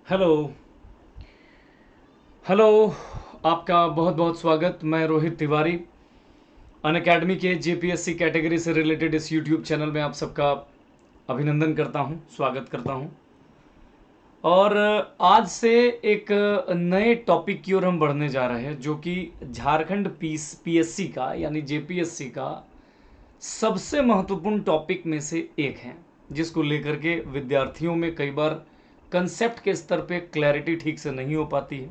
Hello. Hello. आपका बहुत बहुत स्वागत। मैं रोहित तिवारी अनअकैडमी के जेपीएससी कैटेगरी से रिलेटेड इस यूट्यूब चैनल में आप सबका अभिनंदन करता हूं, स्वागत करता हूं। और आज से एक नए टॉपिक की ओर हम बढ़ने जा रहे हैं, जो कि झारखंड पीएससी का यानी जेपीएससी का सबसे महत्वपूर्ण टॉपिक में से एक है, जिसको लेकर के विद्यार्थियों में कई बार कंसेप्ट के स्तर पे क्लैरिटी ठीक से नहीं हो पाती है।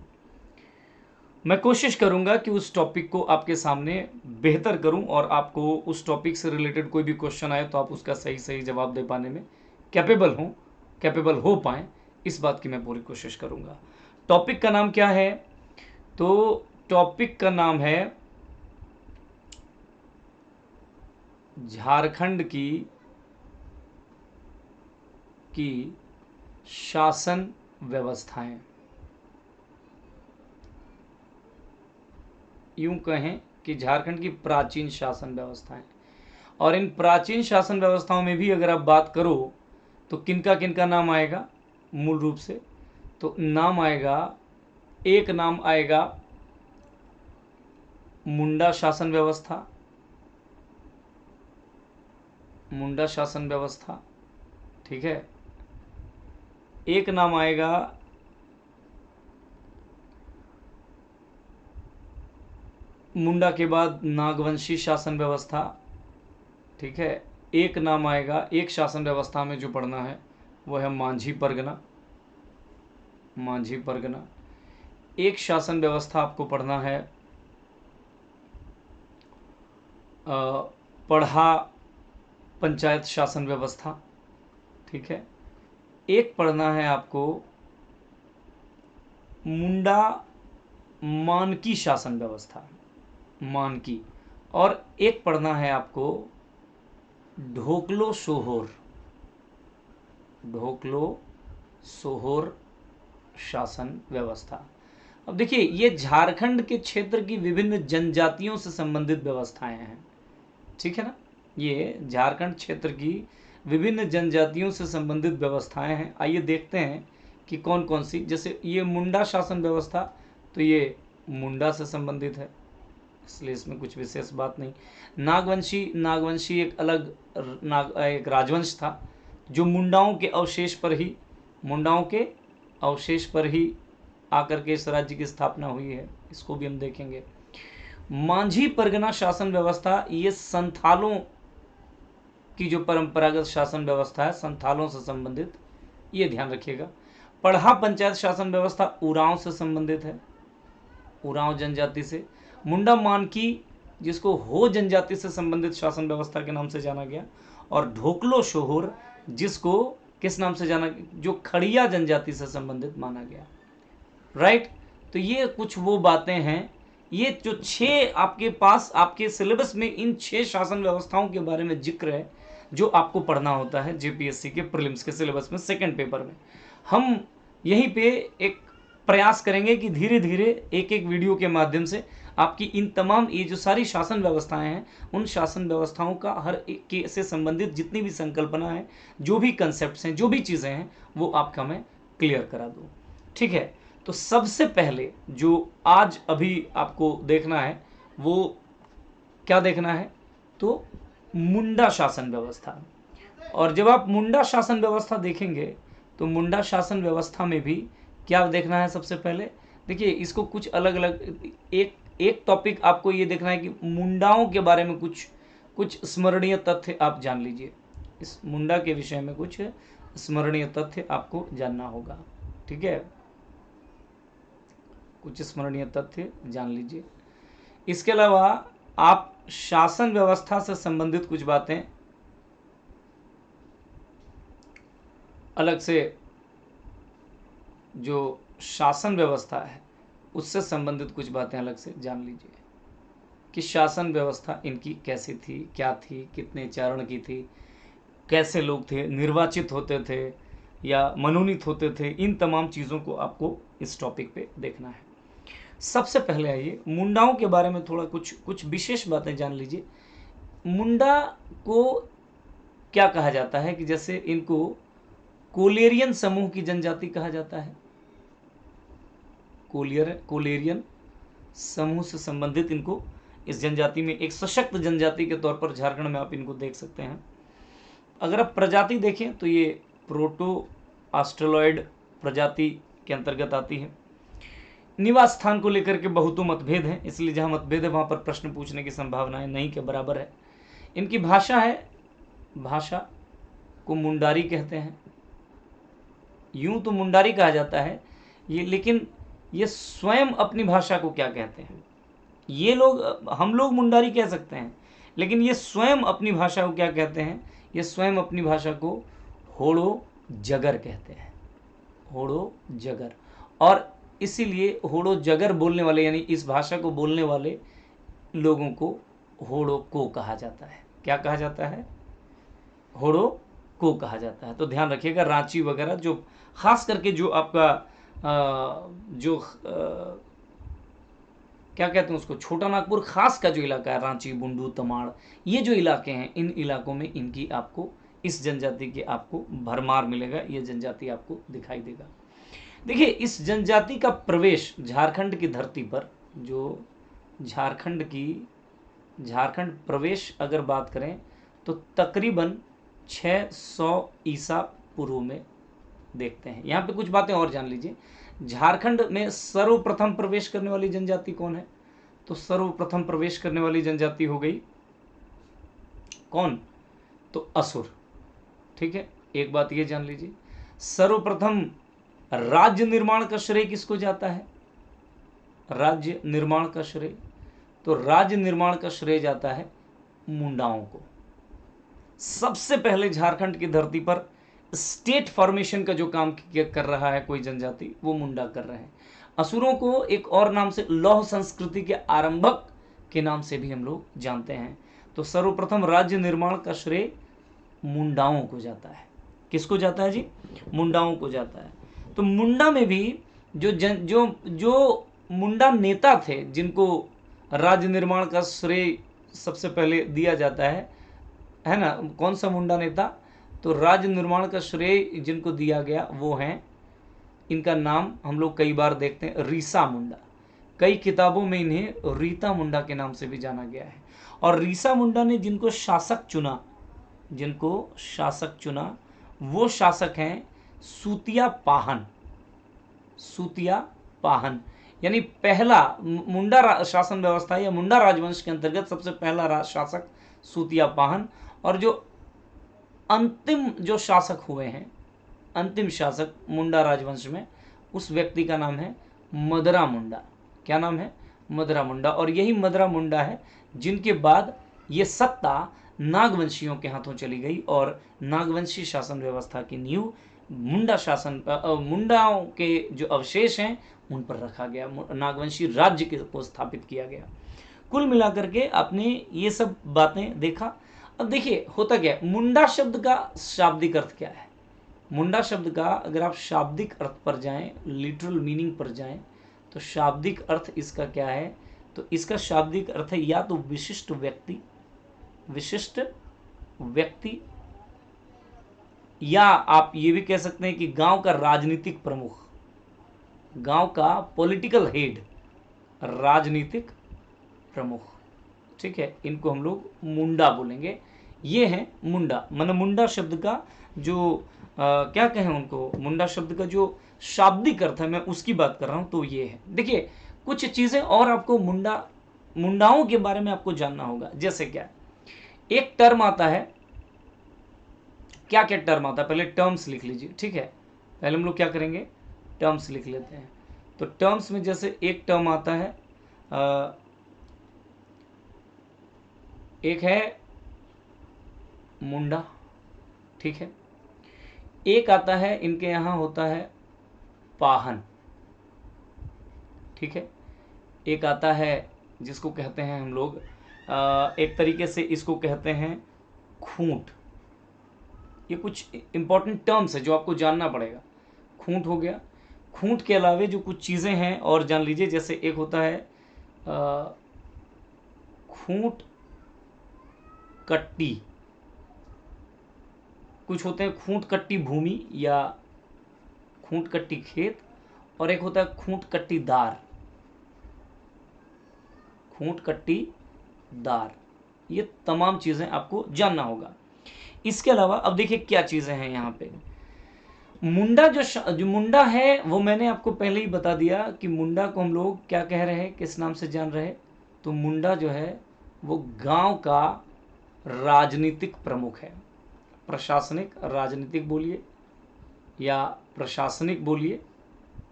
मैं कोशिश करूंगा कि उस टॉपिक को आपके सामने बेहतर करूं और आपको उस टॉपिक से रिलेटेड कोई भी क्वेश्चन आए तो आप उसका सही सही जवाब दे पाने में कैपेबल हो पाए, इस बात की मैं पूरी कोशिश करूंगा। टॉपिक का नाम क्या है? तो टॉपिक का नाम है झारखंड की शासन व्यवस्थाएं। यूं कहें कि झारखंड की प्राचीन शासन व्यवस्थाएं। और इन प्राचीन शासन व्यवस्थाओं में भी अगर आप बात करो तो किनका किनका नाम आएगा मूल रूप से? तो नाम आएगा, एक नाम आएगा मुंडा शासन व्यवस्था। मुंडा शासन व्यवस्था, ठीक है। एक नाम आएगा मुंडा के बाद नागवंशी शासन व्यवस्था, ठीक है। एक नाम आएगा, एक शासन व्यवस्था में जो पढ़ना है वो है मांझी परगना। मांझी परगना। एक शासन व्यवस्था आपको पढ़ना है पढ़ा पंचायत शासन व्यवस्था, ठीक है। एक पढ़ना है आपको मुंडा मानकी शासन व्यवस्था, मानकी। और एक पढ़ना है आपको ढोकलो सोहोर, ढोकलो सोहोर शासन व्यवस्था। अब देखिए, ये झारखंड के क्षेत्र की विभिन्न जनजातियों से संबंधित व्यवस्थाएं हैं, ठीक है ना। ये झारखंड क्षेत्र की विभिन्न जनजातियों से संबंधित व्यवस्थाएं हैं। आइए देखते हैं कि कौन कौन सी। जैसे ये मुंडा शासन व्यवस्था, तो ये मुंडा से संबंधित है, इसलिए इसमें कुछ विशेष बात नहीं। नागवंशी, नागवंशी एक अलग एक राजवंश था जो मुंडाओं के अवशेष पर ही आकर के इस राज्य की स्थापना हुई है, इसको भी हम देखेंगे। मांझी परगना शासन व्यवस्था, ये संथालों की जो परंपरागत शासन व्यवस्था है, संथालों से संबंधित, ये ध्यान रखिएगा। पढ़ा पंचायत शासन व्यवस्था उरांव से संबंधित है, उरांव जनजाति से। मुंडा मानकी, जिसको हो जनजाति से संबंधित शासन व्यवस्था के नाम से जाना गया। और ढोकलो शोहर, जिसको किस नाम से जाना, जो खड़िया जनजाति से संबंधित माना गया, राइट। तो ये कुछ वो बातें हैं। ये जो 6 आपके पास आपके सिलेबस में इन 6 शासन व्यवस्थाओं के बारे में जिक्र है, जो आपको पढ़ना होता है जेपीएससी के प्रीलिम्स के सिलेबस में सेकंड पेपर में। हम यहीं पे एक प्रयास करेंगे कि धीरे धीरे एक एक वीडियो के माध्यम से आपकी इन तमाम ये जो सारी शासन व्यवस्थाएं हैं, उन शासन व्यवस्थाओं का हर एक के से संबंधित जितनी भी संकल्पना है, जो भी कंसेप्ट हैं, जो भी चीज़ें हैं, वो आपका मैं क्लियर करा दूँ, ठीक है। तो सबसे पहले जो आज अभी आपको देखना है वो क्या देखना है? तो मुंडा शासन व्यवस्था। और जब आप मुंडा शासन व्यवस्था देखेंगे तो मुंडा शासन व्यवस्था में भी क्या देखना है? सबसे पहले देखिए, इसको कुछ अलग अलग एक एक टॉपिक आपको ये देखना है कि मुंडाओं के बारे में कुछ कुछ स्मरणीय तथ्य आप जान लीजिए। इस मुंडा के विषय में कुछ स्मरणीय तथ्य आपको जानना होगा, ठीक है। कुछ स्मरणीय तथ्य जान लीजिए। इसके अलावा आप शासन व्यवस्था से संबंधित कुछ बातें अलग से, जो शासन व्यवस्था है उससे संबंधित कुछ बातें अलग से जान लीजिए कि शासन व्यवस्था इनकी कैसी थी, क्या थी, कितने चरण की थी, कैसे लोग थे, निर्वाचित होते थे या मनोनीत होते थे। इन तमाम चीज़ों को आपको इस टॉपिक पे देखना है। सबसे पहले आइए मुंडाओं के बारे में थोड़ा कुछ कुछ विशेष बातें जान लीजिए। मुंडा को क्या कहा जाता है कि जैसे इनको कोलेरियन समूह की जनजाति कहा जाता है, कोलेरियन समूह से संबंधित इनको इस जनजाति में एक सशक्त जनजाति के तौर पर झारखंड में आप इनको देख सकते हैं। अगर आप प्रजाति देखें तो ये प्रोटो ऑस्ट्रेलॉइड प्रजाति के अंतर्गत आती है। निवास स्थान को लेकर के बहुतों मतभेद हैं, इसलिए जहाँ मतभेद है वहाँ पर प्रश्न पूछने की संभावनाएं नहीं के बराबर है। इनकी भाषा है, भाषा को मुंडारी कहते हैं। यूं तो मुंडारी कहा जाता है ये, लेकिन ये स्वयं अपनी भाषा को क्या कहते हैं? ये लोग, हम लोग मुंडारी कह सकते हैं, लेकिन ये स्वयं अपनी भाषा को क्या कहते हैं? ये स्वयं अपनी भाषा को होड़ो जगर कहते हैं, होड़ो जगर। और इसीलिए होड़ो जगर बोलने वाले, यानी इस भाषा को बोलने वाले लोगों को होड़ो को कहा जाता है। क्या कहा जाता है? होड़ो को कहा जाता है। तो ध्यान रखिएगा, रांची वगैरह जो खास करके जो आपका क्या कहते हैं उसको, छोटा नागपुर खास का जो इलाका है, रांची, बुंडू, तमाड़, ये जो इलाके हैं, इन इलाकों में इनकी आपको, इस जनजाति के आपको भरमार मिलेगा। ये जनजाति आपको दिखाई देगा। देखिए, इस जनजाति का प्रवेश झारखंड की धरती पर, जो झारखंड प्रवेश अगर बात करें तो तकरीबन 600 ईसा पूर्व में देखते हैं। यहाँ पे कुछ बातें और जान लीजिए। झारखंड में सर्वप्रथम प्रवेश करने वाली जनजाति कौन है? तो सर्वप्रथम प्रवेश करने वाली जनजाति हो गई कौन? तो असुर। ठीक है, एक बात ये जान लीजिए, सर्वप्रथम राज्य निर्माण का श्रेय किसको जाता है? राज्य निर्माण का श्रेय, तो राज्य निर्माण का श्रेय जाता है मुंडाओं को। सबसे पहले झारखंड की धरती पर स्टेट फॉर्मेशन का जो काम कर रहा है कोई जनजाति, वो मुंडा कर रहे हैं। असुरों को एक और नाम से लौह संस्कृति के आरंभक के नाम से भी हम लोग जानते हैं। तो सर्वप्रथम राज्य निर्माण का श्रेय मुंडाओं को जाता है। किसको जाता है जी? मुंडाओं को जाता है। तो मुंडा में भी जो मुंडा नेता थे, जिनको राज्य निर्माण का श्रेय सबसे पहले दिया जाता है ना? कौन सा मुंडा नेता? तो राज्य निर्माण का श्रेय जिनको दिया गया वो हैं, इनका नाम हम लोग कई बार देखते हैं, रीसा मुंडा। कई किताबों में इन्हें रीता मुंडा के नाम से भी जाना गया है। और रीसा मुंडा ने जिनको शासक चुना, वो शासक हैं सूतिया पाहन। यानी पहला मुंडा शासन व्यवस्था या मुंडा राजवंश के अंतर्गत सबसे पहला शासक सूतिया पाहन। और जो अंतिम जो शासक हुए हैं, अंतिम शासक मुंडा राजवंश में, उस व्यक्ति का नाम है मदरा मुंडा। क्या नाम है? मदरा मुंडा। और यही मदरा मुंडा है जिनके बाद ये सत्ता नागवंशियों के हाथों चली गई और नागवंशी शासन व्यवस्था की नींव मुंडाओं के जो अवशेष हैं उन पर रखा गया, नागवंशी राज्य को स्थापित किया गया। कुल मिलाकर के आपने ये सब बातें देखा। अब देखिए होता क्या है, मुंडा शब्द का शाब्दिक अर्थ क्या है? मुंडा शब्द का अगर आप शाब्दिक अर्थ पर जाएं, लिटरल मीनिंग पर जाएं, तो शाब्दिक अर्थ इसका क्या है? तो इसका शाब्दिक अर्थ है या तो विशिष्ट व्यक्ति, या आप ये भी कह सकते हैं कि गांव का राजनीतिक प्रमुख, गांव का पॉलिटिकल हेड, राजनीतिक प्रमुख। ठीक है, इनको हम लोग मुंडा बोलेंगे। ये है मुंडा। मतलब मुंडा शब्द का जो क्या कहें उनको, मुंडा शब्द का जो शाब्दिक अर्थ है, मैं उसकी बात कर रहा हूँ। तो ये है, देखिए कुछ चीज़ें और आपको मुंडाओं के बारे में आपको जानना होगा। जैसे क्या, एक टर्म आता है, क्या क्या टर्म आता है, पहले टर्म्स लिख लीजिए। ठीक है, पहले हम लोग क्या करेंगे, टर्म्स लिख लेते हैं। तो टर्म्स में जैसे एक टर्म आता है, एक है मुंडा। ठीक है, एक आता है, इनके यहाँ होता है पाहन। ठीक है, एक आता है जिसको कहते हैं हम लोग एक तरीके से इसको कहते हैं खूंट। ये कुछ इंपॉर्टेंट टर्म्स है जो आपको जानना पड़ेगा। खूंट हो गया। खूंट के अलावे जो कुछ चीज़ें हैं और जान लीजिए, जैसे एक होता है खूंट कट्टी, कुछ होते हैं खूंट कट्टी भूमि या खूंट कट्टी खेत, और एक होता है खूंट कट्टीदार। खूंट कट्टीदार, ये तमाम चीजें आपको जानना होगा। इसके अलावा अब देखिए क्या चीजें हैं यहाँ पे। मुंडा जो मुंडा है वो मैंने आपको पहले ही बता दिया कि मुंडा को हम लोग क्या कह रहे हैं, किस नाम से जान रहे हैं। तो मुंडा जो है वो गांव का राजनीतिक प्रमुख है। प्रशासनिक, राजनीतिक बोलिए या प्रशासनिक बोलिए,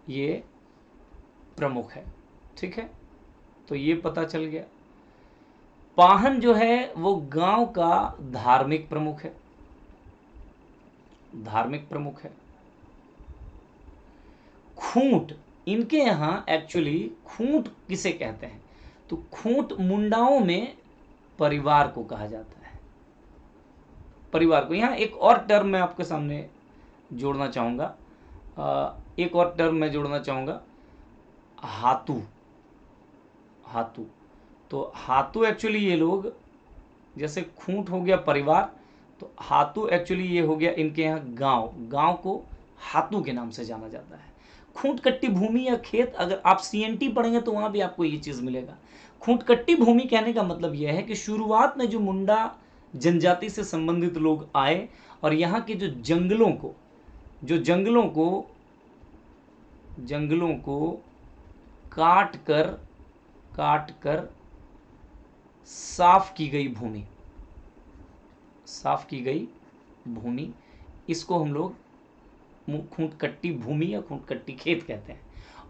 ये प्रमुख है। ठीक है, तो ये पता चल गया। पाहन जो है वो गांव का धार्मिक प्रमुख है। धार्मिक प्रमुख है। खूंट, इनके यहां एक्चुअली खूंट किसे कहते हैं, तो खूंट मुंडाओं में परिवार को कहा जाता है। परिवार को। यहां एक और टर्म मैं आपके सामने जोड़ना चाहूंगा, एक और टर्म मैं जोड़ना चाहूंगा, हातू। हातू, तो हातू एक्चुअली ये लोग, जैसे खूंट हो गया परिवार, तो हातू एक्चुअली ये हो गया इनके यहाँ गांव। गांव को हातू के नाम से जाना जाता है। खूंट कट्टी भूमि या खेत, अगर आप सीएनटी पढ़ेंगे तो वहां भी आपको ये चीज मिलेगा। खूंट कट्टी भूमि कहने का मतलब यह है कि शुरुआत में जो मुंडा जनजाति से संबंधित लोग आए और यहाँ के जो जंगलों को काट कर साफ की गई भूमि, इसको हम लोग खूंट कट्टी भूमि या खूंट कट्टी खेत कहते हैं।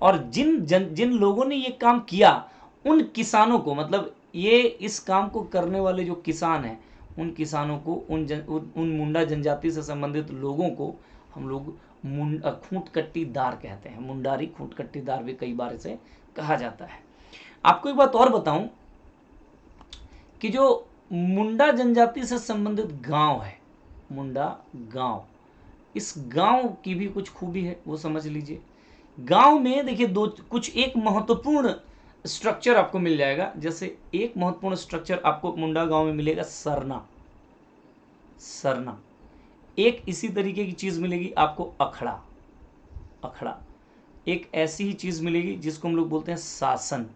और जिन लोगों ने ये काम किया, उन किसानों को, मतलब ये इस काम को करने वाले जो किसान हैं, उन किसानों को, उन मुंडा जनजाति से संबंधित लोगों को हम लोग खूंट कट्टीदार कहते हैं। मुंडारी, खूंट कट्टीदार भी कई बार इसे कहा जाता है। आपको एक बात और बताऊं कि जो मुंडा जनजाति से संबंधित गांव है, मुंडा गांव, इस गांव की भी कुछ खूबी है, वो समझ लीजिए। गांव में देखिए कुछ एक महत्वपूर्ण स्ट्रक्चर आपको मिल जाएगा। जैसे एक महत्वपूर्ण स्ट्रक्चर आपको मुंडा गांव में मिलेगा, सरना। एक इसी तरीके की चीज मिलेगी आपको, अखड़ा। एक ऐसी ही चीज मिलेगी जिसको हम लोग बोलते हैं शासन,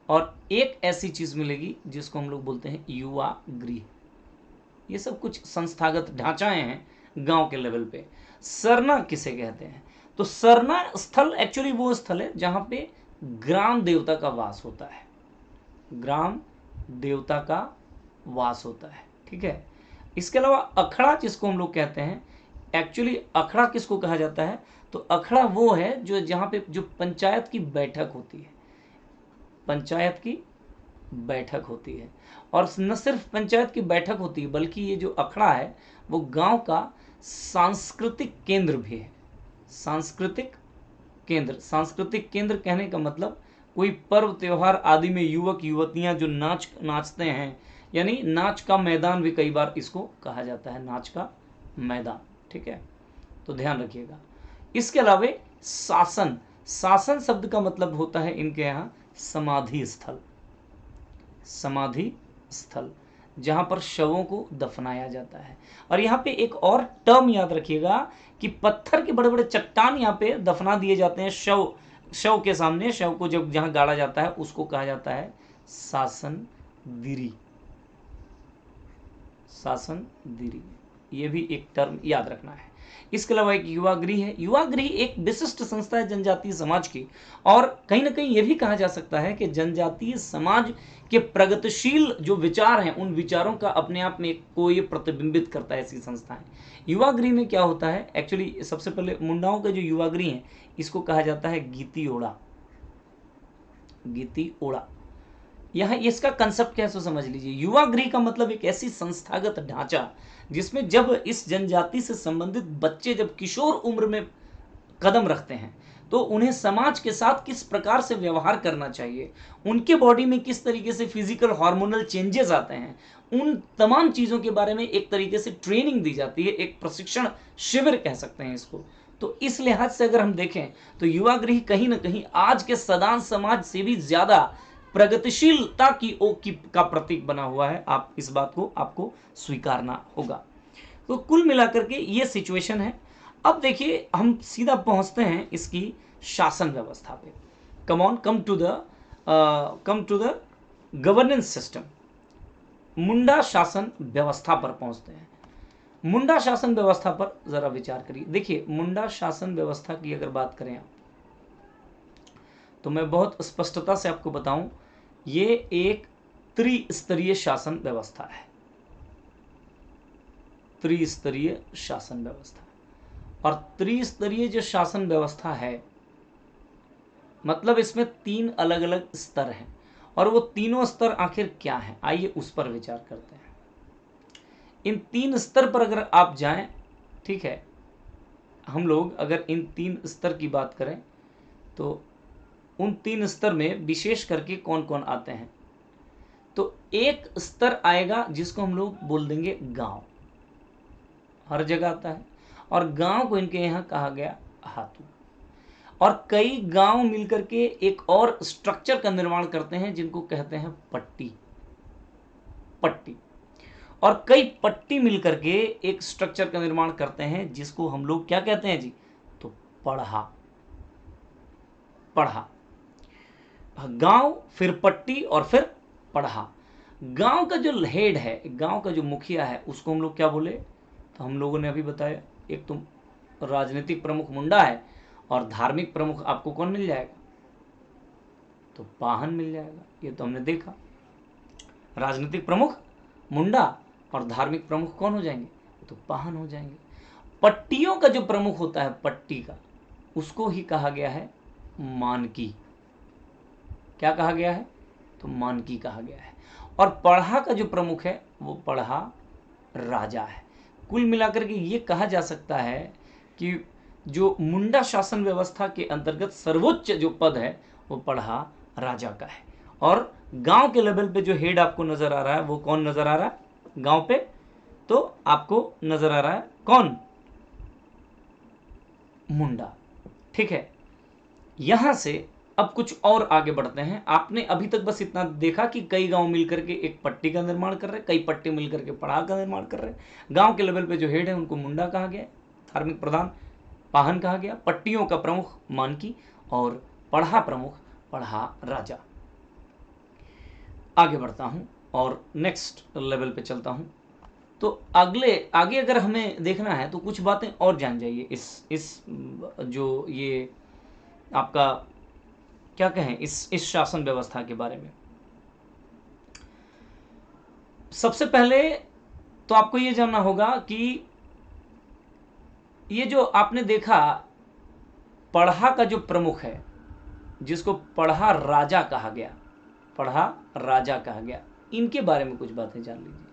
और एक ऐसी चीज मिलेगी जिसको हम लोग बोलते हैं युवा गृह। ये सब कुछ संस्थागत ढांचाएं हैं गांव के लेवल पे। सरना किसे कहते हैं, तो सरना स्थल एक्चुअली वो स्थल है जहां पे ग्राम देवता का वास होता है। ग्राम देवता का वास होता है। ठीक है, इसके अलावा अखड़ा जिसको हम लोग कहते हैं, एक्चुअली अखड़ा किसको कहा जाता है, तो अखड़ा वो है जो जहां पे जो पंचायत की बैठक होती है। पंचायत की बैठक होती है, और न सिर्फ पंचायत की बैठक होती है, बल्कि ये जो अखड़ा है वो गांव का सांस्कृतिक केंद्र भी है। सांस्कृतिक केंद्र कहने का मतलब कोई पर्व त्योहार आदि में युवक युवतियां जो नाचते हैं, यानी नाच का मैदान भी कई बार इसको कहा जाता है, नाच का मैदान। ठीक है, तो ध्यान रखिएगा। इसके अलावा शासन शब्द का मतलब होता है इनके यहाँ समाधि स्थल, जहां पर शवों को दफनाया जाता है। और यहाँ पे एक और टर्म याद रखिएगा कि पत्थर के बड़े बड़े चट्टान यहाँ पे दफना दिए जाते हैं शव के सामने। शव को जब जहां गाड़ा जाता है उसको कहा जाता है शासन दिरी। ये भी एक टर्म याद रखना है। इसके अलावा एक युवा गृह है। युवा गृह एक विशिष्ट संस्था है जनजातीय समाज की, और कहीं ना कहीं यह भी कहा जा सकता है कि जनजातीय समाज के प्रगतिशील जो विचार हैं, उन विचारों का अपने आप में को ये प्रतिबिंबित करता है ऐसी संस्थाएं। युवा गृह में क्या होता है, एक्चुअली सबसे पहले मुंडाओं का जो युवा गृह है इसको कहा जाता है गीती ओड़ा। यह इसका कंसेप्ट क्या है तो समझ लीजिए। युवा गृह का मतलब एक ऐसी संस्थागत ढांचा जिसमें जब इस जनजाति से संबंधित बच्चे जब किशोर उम्र में कदम रखते हैं तो उन्हें समाज के साथ किस प्रकार से व्यवहार करना चाहिए, उनके बॉडी में किस तरीके से फिजिकल हार्मोनल चेंजेस आते हैं, उन तमाम चीज़ों के बारे में एक तरीके से ट्रेनिंग दी जाती है। एक प्रशिक्षण शिविर कह सकते हैं इसको। तो इस लिहाज से अगर हम देखें तो युवा गृह कहीं ना कहीं आज के सदान समाज से भी ज़्यादा प्रगतिशीलता का प्रतीक बना हुआ है। आप इस बात को आपको स्वीकारना होगा। तो कुल मिलाकर के ये सिचुएशन है। अब देखिए हम सीधा पहुंचते हैं इसकी शासन व्यवस्था पे। Come to the governance system. Munda शासन व्यवस्था पर पहुंचते हैं। मुंडा शासन व्यवस्था पर जरा विचार करिए। देखिए, मुंडा शासन व्यवस्था की अगर बात करें आप, तो मैं बहुत स्पष्टता से आपको बताऊं, ये एक त्रिस्तरीय शासन व्यवस्था है। त्रिस्तरीय शासन व्यवस्था। और त्रिस्तरीय जो शासन व्यवस्था है, मतलब इसमें 3 अलग अलग स्तर हैं। और वो तीनों स्तर आखिर क्या हैं, आइए उस पर विचार करते हैं। इन 3 स्तर पर अगर आप जाएं, ठीक है, हम लोग अगर इन 3 स्तर की बात करें तो उन 3 स्तर में विशेष करके कौन कौन आते हैं। तो एक स्तर आएगा जिसको हम लोग बोल देंगे गांव, हर जगह आता है, और गांव को इनके यहाँ कहा गया हातू। और कई गांव मिलकर के एक और स्ट्रक्चर का निर्माण करते हैं जिनको कहते हैं पट्टी। पट्टी। और कई पट्टी मिलकर के एक स्ट्रक्चर का निर्माण करते हैं जिसको हम लोग क्या कहते हैं जी, तो पढ़ा। पढ़ा। गांव, फिर पट्टी, और फिर पढ़ा। गांव का जो हेड है, गांव का जो मुखिया है, उसको हम लोग क्या बोले, तो हम लोगों ने अभी बताया, एक तो राजनीतिक प्रमुख मुंडा है, और धार्मिक प्रमुख आपको कौन मिल जाएगा, तो पाहन मिल जाएगा। ये तो हमने देखा, राजनीतिक प्रमुख मुंडा और धार्मिक प्रमुख कौन हो जाएंगे, तो पाहन हो जाएंगे। पट्टियों का जो प्रमुख होता है, पट्टी का, उसको ही कहा गया है मानकी। क्या कहा गया है, तो मानकी कहा गया है। और पढ़ा का जो प्रमुख है वो पढ़ा राजा है। कुल मिलाकर के ये कहा जा सकता है कि जो मुंडा शासन व्यवस्था के अंतर्गत सर्वोच्च जो पद है वो पढ़ा राजा का है। और गांव के लेवल पे जो हेड आपको नजर आ रहा है वो कौन नजर आ रहा है गांव पे, तो आपको नजर आ रहा है कौन, मुंडा। ठीक है, यहां से अब कुछ और आगे बढ़ते हैं। आपने अभी तक बस इतना देखा कि कई गांव मिलकर के एक पट्टी का निर्माण कर रहे हैं, कई पट्टी मिलकर के पढ़ा का निर्माण कर रहे हैं। गांव के लेवल पे जो हेड है उनको मुंडा कहा गया, धार्मिक प्रधान पाहन कहा गया, पट्टियों का प्रमुख मानकी, और पढ़ा प्रमुख पढ़ा राजा। आगे बढ़ता हूं और नेक्स्ट लेवल पे चलता हूं। तो आगे अगर हमें देखना है तो कुछ बातें और जान जाइए इस जो ये आपका क्या कहें, इस शासन व्यवस्था के बारे में। सबसे पहले तो आपको ये जानना होगा कि ये जो आपने देखा पढ़ा का जो प्रमुख है, जिसको पढ़ा राजा कहा गया, पढ़ा राजा कहा गया, इनके बारे में कुछ बातें जान लीजिए,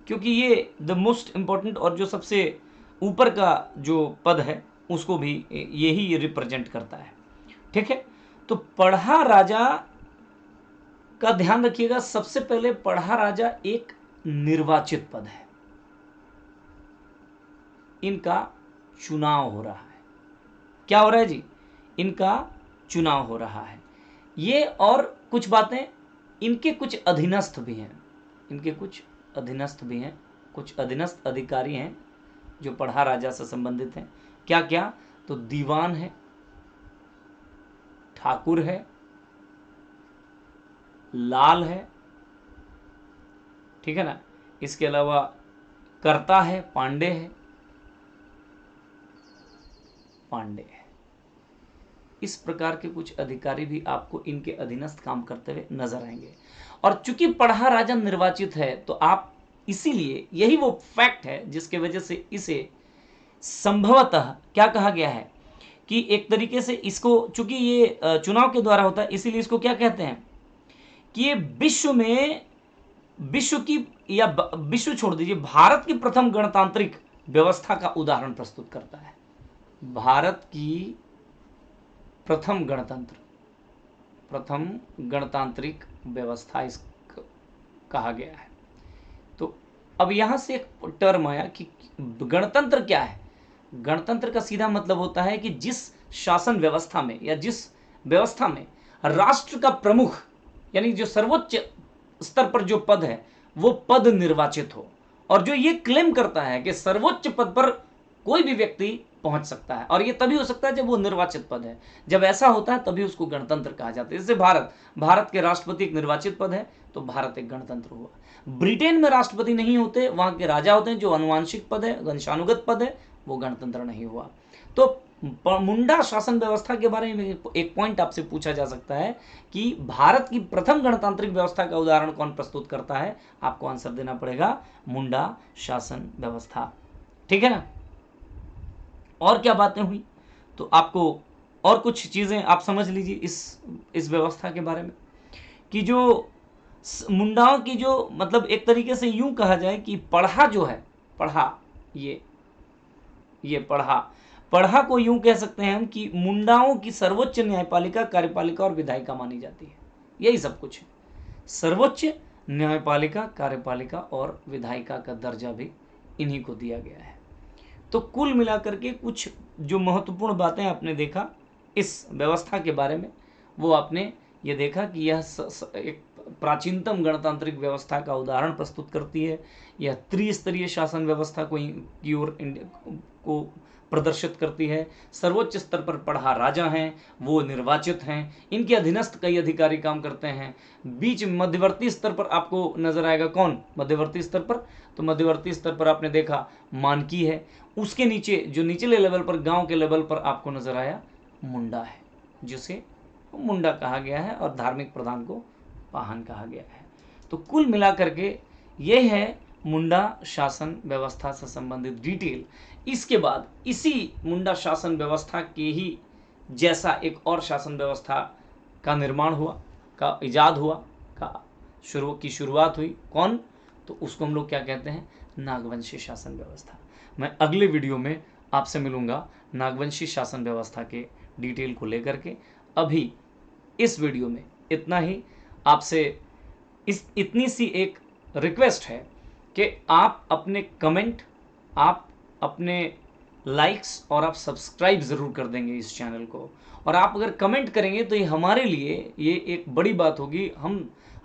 क्योंकि ये द मोस्ट इंपॉर्टेंट और जो सबसे ऊपर का जो पद है उसको भी यही रिप्रेजेंट करता है। ठीक है, तो पढ़ा राजा का ध्यान रखिएगा। सबसे पहले पढ़ा राजा एक निर्वाचित पद है, इनका चुनाव हो रहा है। क्या हो रहा है जी, इनका चुनाव हो रहा है। ये और कुछ बातें, इनके कुछ अधीनस्थ भी हैं, इनके कुछ अधीनस्थ भी हैं, कुछ अधीनस्थ अधिकारी हैं जो पढ़ा राजा से संबंधित हैं। क्या क्या, तो दीवान है, ठाकुर है, लाल है, ठीक है ना, इसके अलावा कर्ता है, पांडे है, पांडे है। इस प्रकार के कुछ अधिकारी भी आपको इनके अधीनस्थ काम करते हुए नजर आएंगे। और चूंकि पढ़ा राजा निर्वाचित है तो आप, इसीलिए यही वो फैक्ट है जिसके वजह से इसे संभवतः क्या कहा गया है कि एक तरीके से इसको, चूंकि ये चुनाव के द्वारा होता है, इसीलिए इसको क्या कहते हैं कि ये विश्व की, या विश्व छोड़ दीजिए, भारत की प्रथम गणतांत्रिक व्यवस्था का उदाहरण प्रस्तुत करता है। भारत की प्रथम गणतांत्रिक व्यवस्था इस कहा गया है। तो अब यहां से एक टर्म आया कि गणतंत्र क्या है। गणतंत्र का सीधा मतलब होता है कि जिस शासन व्यवस्था में या जिस व्यवस्था में राष्ट्र का प्रमुख, यानी जो सर्वोच्च स्तर पर जो पद है वो पद निर्वाचित हो, और जो ये क्लेम करता है कि सर्वोच्च पद पर कोई भी व्यक्ति पहुंच सकता है, और ये तभी हो सकता है जब वो निर्वाचित पद है। जब ऐसा होता है तभी उसको गणतंत्र कहा जाता है। जैसे भारत के राष्ट्रपति एक निर्वाचित पद है, तो भारत एक गणतंत्र हुआ। ब्रिटेन में राष्ट्रपति नहीं होते, वहां के राजा होते हैं, जो अनुवांशिक पद है, वंशानुगत पद है, वो गणतंत्र नहीं हुआ। तो मुंडा शासन व्यवस्था के बारे में एक पॉइंट आपसे पूछा जा सकता है कि भारत की प्रथम गणतांत्रिक व्यवस्था का उदाहरण कौन प्रस्तुत करता है? आपको आंसर देना पड़ेगा मुंडा शासन व्यवस्था। ठीक है ना? और क्या बातें हुई, तो आपको और कुछ चीजें आप समझ लीजिए इस व्यवस्था के बारे में, कि जो मुंडाओं की जो मतलब एक तरीके से यूं कहा जाए कि पढ़ा जो है, पढ़ा ये पढ़ा को यूं कह सकते हैं हम कि मुंडाओं की सर्वोच्च न्यायपालिका, कार्यपालिका और विधायिका मानी जाती है। यही सब कुछ है। सर्वोच्च न्यायपालिका, कार्यपालिका और विधायिका का दर्जा भी इन्हीं को दिया गया है। तो कुल मिलाकर के कुछ जो महत्वपूर्ण बातें आपने देखा इस व्यवस्था के बारे में, वो आपने ये देखा कि यह एक प्राचीनतम गणतांत्रिक व्यवस्था का उदाहरण प्रस्तुत करती है। यह त्रिस्तरीय शासन व्यवस्था की ओर को प्रदर्शित करती है। सर्वोच्च स्तर पर पढ़ा राजा हैं, वो निर्वाचित हैं, इनके अधीनस्थ कई अधिकारी काम करते हैं। बीच मध्यवर्ती स्तर पर आपको नजर आएगा कौन? मध्यवर्ती स्तर पर, तो मध्यवर्ती स्तर पर आपने देखा मानकी है। उसके नीचे जो निचले लेवल पर, गांव के लेवल पर आपको नजर आया मुंडा है, जिसे मुंडा कहा गया है, और धार्मिक प्रधान को पाहन कहा गया है। तो कुल मिलाकर के यह है मुंडा शासन व्यवस्था से संबंधित डिटेल। इसके बाद इसी मुंडा शासन व्यवस्था के ही जैसा एक और शासन व्यवस्था का निर्माण हुआ, का इजाद हुआ, का शुरुआत हुई। कौन? तो उसको हम लोग क्या कहते हैं? नागवंशी शासन व्यवस्था। मैं अगले वीडियो में आपसे मिलूंगा नागवंशी शासन व्यवस्था के डिटेल को लेकर के। अभी इस वीडियो में इतना ही। आपसे इतनी सी एक रिक्वेस्ट है कि आप अपने कमेंट, आप अपने लाइक्स और आप सब्सक्राइब ज़रूर कर देंगे इस चैनल को। और आप अगर कमेंट करेंगे तो ये हमारे लिए ये एक बड़ी बात होगी।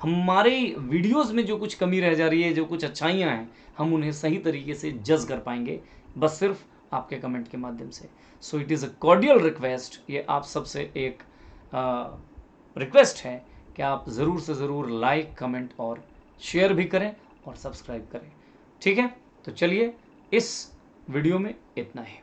हमारे वीडियोस में जो कुछ कमी रह जा रही है, जो कुछ अच्छाइयाँ हैं, हम उन्हें सही तरीके से जज कर पाएंगे बस सिर्फ आपके कमेंट के माध्यम से। So it is a cordial request, ये आप सबसे एक रिक्वेस्ट है कि आप ज़रूर से ज़रूर लाइक, कमेंट और शेयर भी करें और सब्सक्राइब करें। ठीक है? तो चलिए, इस वीडियो में इतना ही।